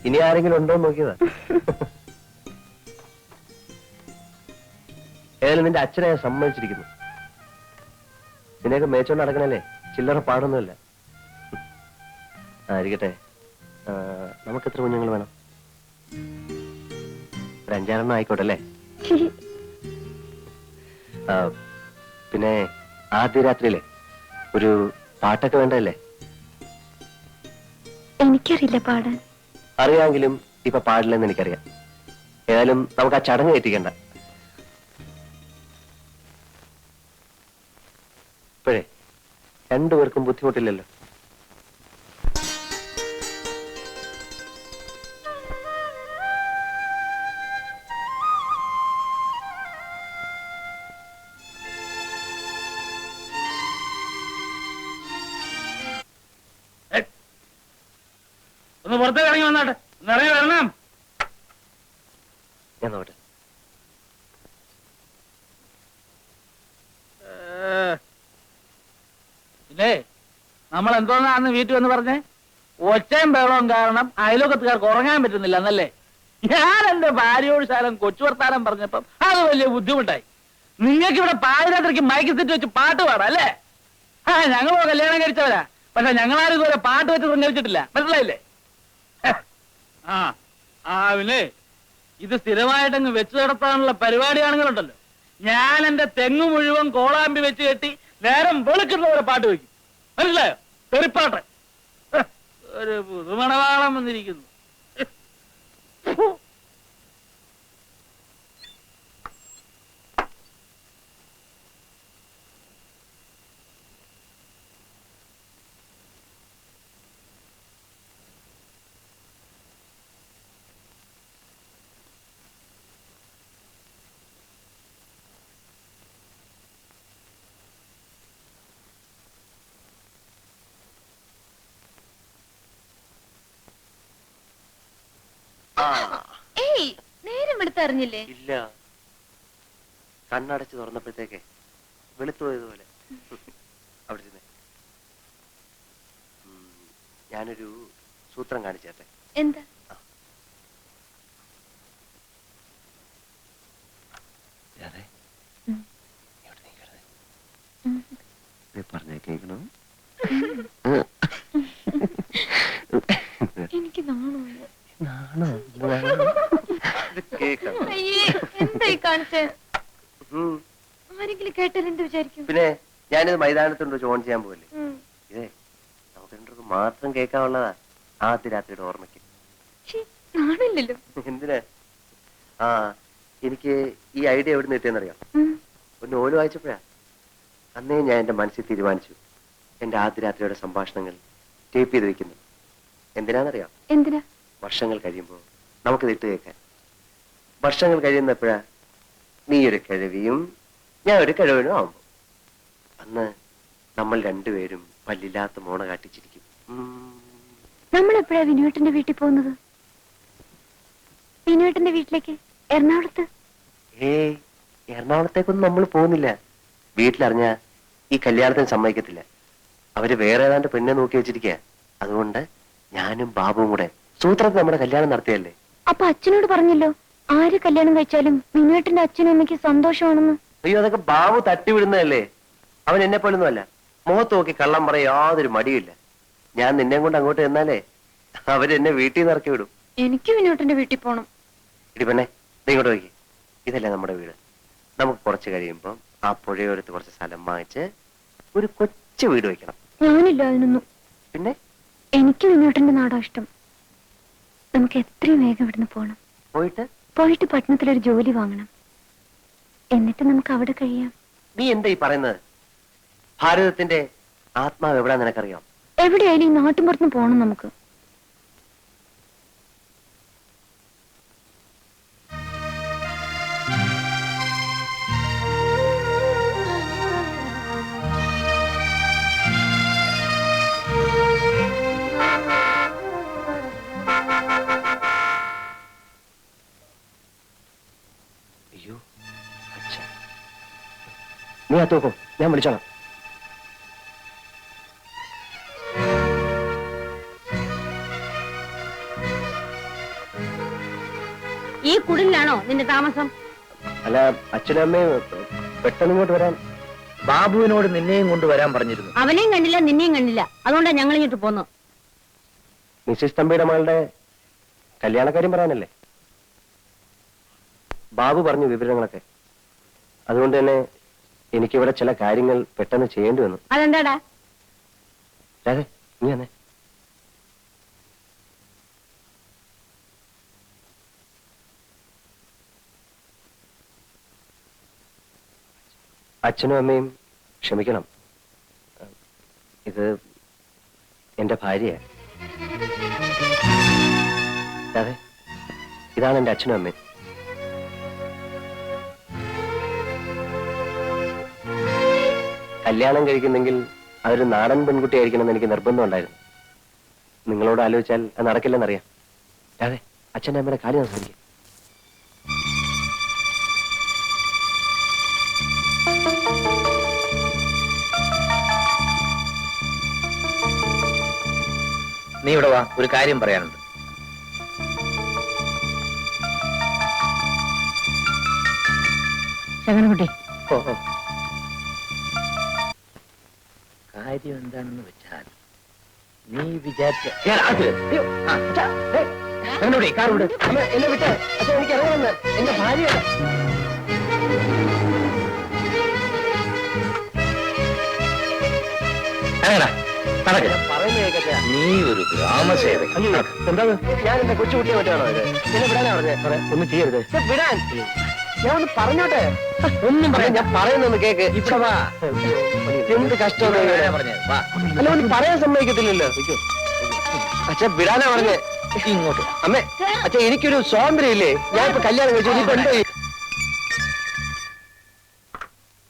ഇനി ആരെങ്കിലും ഉണ്ടോ നോക്കിയതാ. ഏതായാലും നിന്റെ അച്ഛനെ ഞാൻ സമ്മതിച്ചിരിക്കുന്നു. നിന്നെയൊക്കെ മേച്ചോണ്ട് നടക്കണല്ലേ, ചില്ലറ പാടൊന്നുമില്ല. ആയിരിക്കട്ടെ. നമുക്ക് എത്ര കുഞ്ഞുങ്ങൾ വേണം? ഒരു 5-6 ആയിക്കോട്ടെ അല്ലേ? പിന്നെ ആദ്യ രാത്രിയിലെ ഒരു പാട്ടൊക്കെ വേണ്ടല്ലേ? എനിക്കറിയില്ല പാടാൻ. അറിയാമെങ്കിലും ഇപ്പൊ പാടില്ലെന്ന് എനിക്കറിയാം. ഏതായാലും നമുക്ക് ആ ചടങ്ങ് ഏറ്റിക്കണ്ട. ഇപ്പോഴേ രണ്ടുപേർക്കും ബുദ്ധിമുട്ടില്ലല്ലോ. ഒന്ന് പുറത്തേക്ക് ഇറങ്ങി വന്നാട്ടെ, ഇറങ്ങി വരണം. ഞാൻ നോട്ടെ. ഇല്ലേ, നമ്മൾ എന്തോന്നാന്ന് വീട്ടിൽ വന്ന് പറഞ്ഞേ? ഒച്ചയും ബഹളവും കാരണം അയലോക്കത്തുകാർക്ക് ഉറങ്ങാൻ പറ്റുന്നില്ല എന്നല്ലേ? ഞാൻ എന്റെ ഭാര്യയോട് ശാലം കൊച്ചു വർത്താനം പറഞ്ഞപ്പം അത് വലിയ ബുദ്ധിമുട്ടായി. നിങ്ങൾക്ക് ഇവിടെ പാതിരാത്രിക്ക് മൈക്ക് സെറ്റ് വെച്ച് പാട്ട് പാടാം അല്ലേ? ഞങ്ങളോ കല്യാണം കഴിച്ചവരാ, പക്ഷെ ഞങ്ങളാരും ഇതുവരെ പാട്ട് വെച്ച് സഞ്ചരിച്ചിട്ടില്ല. മനസ്സിലായില്ലേ? പിന്നെ ഇത് സ്ഥിരമായിട്ടങ്ങ് വെച്ചു നടത്താനുള്ള പരിപാടിയാണെങ്കിലുണ്ടല്ലോ, ഞാൻ എന്റെ തെങ്ങ് മുഴുവൻ കോളാമ്പി വെച്ച് കെട്ടി നേരം വെളുക്കുന്നവരെ പാട്ട് വെക്കും. മനസ്സിലായോ? തെറിപ്പാട്ട്. ഒരു പുതുമണവാളം വന്നിരിക്കുന്നു. നേരം വെളുത്തറിഞ്ഞില്ലേ? ഇല്ല, കണ്ണടച്ച് തുറന്നപ്പോഴത്തേക്ക് വെളുത്തു പോയതുപോലെ. അവിടെ ഇരുന്നേ. ഞാനൊരു സൂത്രം കാണിച്ചേട്ടെ. എന്താ? പറഞ്ഞേ കേൾക്കണോ? എനിക്ക് എന്തായി കാണിച്ചേ? ആരെങ്കിലും കേട്ടാൽ എന്ത് വിചാരിക്കും? പിന്നെ ഞാനിത് മൈതാനത്തുണ്ട് ഓൺ ചെയ്യാൻ പോകല്ലേ. ഇതേ നമുക്ക് രണ്ടുപേർക്ക് മാത്രം കേൾക്കാനുള്ളതാ. ആദ്യ രാത്രിയുടെ ഓർമ്മയ്ക്ക്. നാണല്ലോ. എന്തിനാ? എനിക്ക് ഈ ഐഡിയ എവിടെ നിന്ന് കിട്ടിയെന്നറിയാം. ഒരു നോവൽ വായിച്ചപ്പോഴാ. അന്നേ ഞാൻ എന്റെ മനസ്സിൽ തീരുമാനിച്ചു, എന്റെ ആദ്യ രാത്രിയുടെ സംഭാഷണങ്ങൾ ടേപ്പ് ചെയ്ത് വെക്കുന്നു. എന്തിനാന്നറിയാം? എന്തിനാ? വർഷങ്ങൾ കഴിയുമ്പോൾ നമുക്കിത് ഇട്ട് കേൾക്കാൻ. വർഷങ്ങൾ കഴിയുന്നപ്പോഴാ നീ ഒരു കിഴവിയും ഞാൻ ഒരു കിഴവനും ആവുമ്പോ അന്ന് നമ്മൾ രണ്ടുപേരും പല്ലില്ലാത്ത മോണ കാട്ടിച്ചിരിക്കും. നമ്മൾ എപ്പോഴാ വിനുവേട്ടന്റെ വീട്ടിൽ പോകുന്നത്? വിനുവേട്ടന്റെ വീട്ടിലേക്ക്? എറണാകുളത്ത്? എറണാകുളത്തേക്കൊന്നും നമ്മൾ പോകുന്നില്ല. വീട്ടിലറിഞ്ഞ ഈ കല്യാണത്തിന് സമ്മതിക്കത്തില്ല. അവര് വേറെ ഏതാണ്ട് പെണ്ണെ നോക്കി വെച്ചിരിക്കുക. അതുകൊണ്ട് ഞാനും ബാബുവും കൂടെ സൂത്രത്തിൽ നമ്മുടെ കല്യാണം നടത്തിയല്ലേ. അപ്പൊ അച്ഛനോട് പറഞ്ഞല്ലോ, ആര് കല്യാണം കഴിച്ചാലും വിനുവേട്ടന്റെ അച്ഛനും അമ്മയ്ക്ക് സന്തോഷമാണെന്ന്. അയ്യോ, അതൊക്കെ ബാബു തട്ടിവിടുന്നതല്ലേ. അവൻ എന്നെ പോലൊന്നും അല്ല. മുഖത്ത് നോക്കി കള്ളം പറയാൻ യാതൊരു മടിയില്ല. ഞാൻ നിന്നെ കൊണ്ട് അങ്ങോട്ട് ചെന്നാലേ അവരെന്നെ വീട്ടിൽ നിന്ന് ഇറക്കി വിടും. എനിക്ക് വിനുവേട്ടന്റെ വീട്ടിൽ പോണം. ഇടി പെണ്ണെ, നീ ഇങ്ങോട്ട് നോക്കി. ഇതല്ലേ നമ്മുടെ വീട്. നമുക്ക് കുറച്ച് കഴിയുമ്പം ആ പുഴയോരത്ത് കുറച്ച് സ്ഥലം വാങ്ങിച്ച് ഒരു കൊച്ചു വീട് വെക്കണം. ഞാനില്ല അതിനൊന്നും. പിന്നെ എനിക്ക് വിനുവേട്ടന്റെ നാടാ ഇഷ്ടം. നമുക്ക് എത്രയും വേഗം ഇവിടുന്ന് പോണം. പോയിട്ട് പട്ടണത്തിലൊരു ജോലി വാങ്ങണം. എന്നിട്ട് നമുക്ക് അവിടെ കഴിയാം. നീ എന്താ ഈ പറയുന്നത്? ഭാരതത്തിന്റെ ആത്മാവ് എവിടാ നിനക്കറിയാം? എവിടെയായാലും ഈ നാട്ടിൻപുറത്തുനിന്ന് പോണം നമുക്ക്. അയ്യോ, നീ ആ തോക്കും, ഞാൻ വിളിച്ചോളാം. ഈ കുടിലാണോ നിന്റെ താമസം? അല്ല, അച്ഛനും അമ്മയും പെട്ടെന്ന് ഇങ്ങോട്ട് വരാൻ. ബാബുവിനോട് നിന്നെയും കൊണ്ടുവരാൻ പറഞ്ഞിരുന്നു. അവനെയും കണ്ടില്ല, നിന്നെയും കണ്ടില്ല. അതുകൊണ്ടാ ഞങ്ങൾ ഇങ്ങോട്ട് പോന്നു. മിസ്സിസ് തമ്പിയുടെ മകളുടെ കല്യാണക്കാര്യം പറയാനല്ലേ? ബാബു പറഞ്ഞു വിവരങ്ങളൊക്കെ. അതുകൊണ്ട് തന്നെ എനിക്കിവിടെ ചില കാര്യങ്ങൾ പെട്ടെന്ന് ചെയ്യേണ്ടി വന്നു. അതെന്താടാ? രാധേ, നീ വന്നേ. അച്ഛനും അമ്മയും ക്ഷമിക്കണം. ഇത് എന്റെ ഭാര്യയാണ്. രാധേ, ഇതാണ് എന്റെ അച്ഛനും അമ്മയും. കല്യാണം കഴിക്കുന്നെങ്കിൽ അതൊരു നാടൻ പെൺകുട്ടിയായിരിക്കണമെന്ന് എനിക്ക് നിർബന്ധം ഉണ്ടായിരുന്നു. നിങ്ങളോട് ആലോചിച്ചാൽ അത് നടക്കില്ലെന്നറിയാം. രാധേ, അച്ഛൻ്റെ അമ്മയുടെ കാര്യം സംസാരിക്കും. നീ ഇവിടെ വാ, ഒരു കാര്യം പറയാനുണ്ട്. ശകനകുട്ടി, കാര്യം എന്താണെന്ന് വെച്ചാൽ നീ വിചാരിച്ച കാറുണ്ട്. എന്നെ വിട്ട് അച്ഛൻ എനിക്ക് അറിയാമെന്ന് എന്റെ ഭാര്യയാണ്. നീ ഒരു ഗ്രാമസേവകൻ. എന്താ ഞാൻ എന്റെ കൊച്ചുകുട്ടിയെ പറ്റാണോ ഇത്? എന്നെ വിടാനാ പറഞ്ഞേ? ഒന്നും ചെയ്യരുത്. വിടാൻ ഞാൻ ഒന്ന് പറഞ്ഞോട്ടെ. ഒന്നും പറയാം, ഞാൻ പറയുന്നൊന്ന് കേക്ക്. ഇവിടെ വാ. എന്ത് കഷ്ടമാണ്. അല്ല, ഒന്ന് പറയാൻ സമ്മതിക്കത്തില്ലല്ലോ. അച്ഛൻ വിടാനാ പറഞ്ഞേ. ഇങ്ങോട്ട് അമ്മേ, അച്ഛൻ എനിക്കൊരു സ്വാതന്ത്ര്യം ഇല്ലേ? ഞാൻ ഇപ്പൊ കല്യാണം കഴിച്ചു. ഇനിയിപ്പോ എന്തോ ചെയ്യും?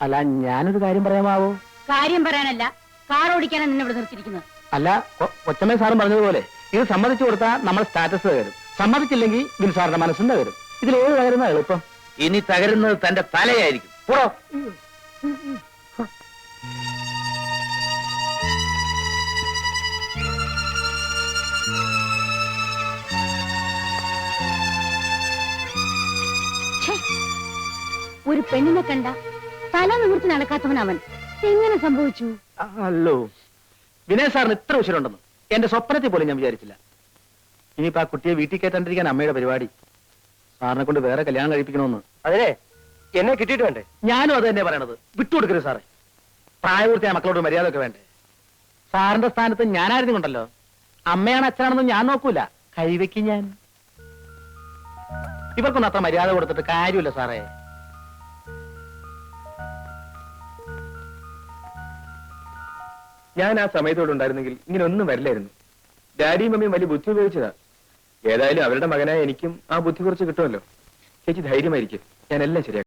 അല്ല, ഞാനൊരു കാര്യം പറയാമാവോ? കാര്യം പറയാനല്ല, കാർ ഓടിക്കാനാണ് നിന്നെ ഇവിടെ നിർത്തിയിരിക്കുന്നത്. അല്ല, കൊച്ചമ്മ സാറും പറഞ്ഞതുപോലെ ഇത് സമ്മതിച്ചു കൊടുത്താൽ നമ്മൾ സ്റ്റാറ്റസ് തകരും, സമ്മതിച്ചില്ലെങ്കിൽ ബിൽ സാറിന്റെ മനസ്സും തകരും. ഇതിലേത് തകരുന്ന എളുപ്പം? ഇനി തകരുന്നത് തന്റെ തലയായിരിക്കും. പോടോ. ഒരു പെണ്ണിനെ കണ്ട തല നിവർത്തി നടക്കാത്തവൻ അവൻ. എങ്ങനെ സംഭവിച്ചു? അല്ലോ, വിനയ് സാറിന് ഇത്ര ഉശിരുണ്ടെന്ന് എന്റെ സ്വപ്നത്തിൽ പോലും ഞാൻ വിചാരിച്ചില്ല. ഇനിയിപ്പോ ആ കുട്ടിയെ വീട്ടിൽ കയറ്റാണ്ടിരിക്കാൻ അമ്മയുടെ പരിപാടി. സാറിനെ കൊണ്ട് വേറെ കല്യാണം കഴിപ്പിക്കണമെന്ന്. അതിനെ എന്നെ കിട്ടിയിട്ട് വേണ്ടേ? ഞാനും അത് തന്നെ പറയണത്. വിട്ടുകൊടുക്കരുത് സാറേ. പ്രായപൂർത്തിയായ മക്കളോട് മര്യാദ ഒക്കെ വേണ്ടേ? സാറിന്റെ സ്ഥാനത്ത് ഞാനായിരുന്നു കൊണ്ടല്ലോ. അമ്മയാണ് അച്ഛനാണെന്നും ഞാൻ നോക്കൂല, കൈവയ്ക്കും ഞാൻ. ഇവർക്കൊന്നും അത്ര മര്യാദ കൊടുത്തിട്ട് കാര്യമില്ല സാറേ. ഞാൻ ആ സമയത്തോടെ ഉണ്ടായിരുന്നെങ്കിൽ ഇങ്ങനെ ഒന്നും വരില്ലായിരുന്നു. ഡാഡിയും മമ്മിയും വലിയ ബുദ്ധി ഉപയോഗിച്ചതാ. ഏതായാലും അവരുടെ മകനായ എനിക്കും ആ ബുദ്ധി കുറച്ച് കിട്ടുമല്ലോ. ചേച്ചി ധൈര്യമായിരിക്കും, ഞാൻ എല്ലാം ശരിയാക്കാം.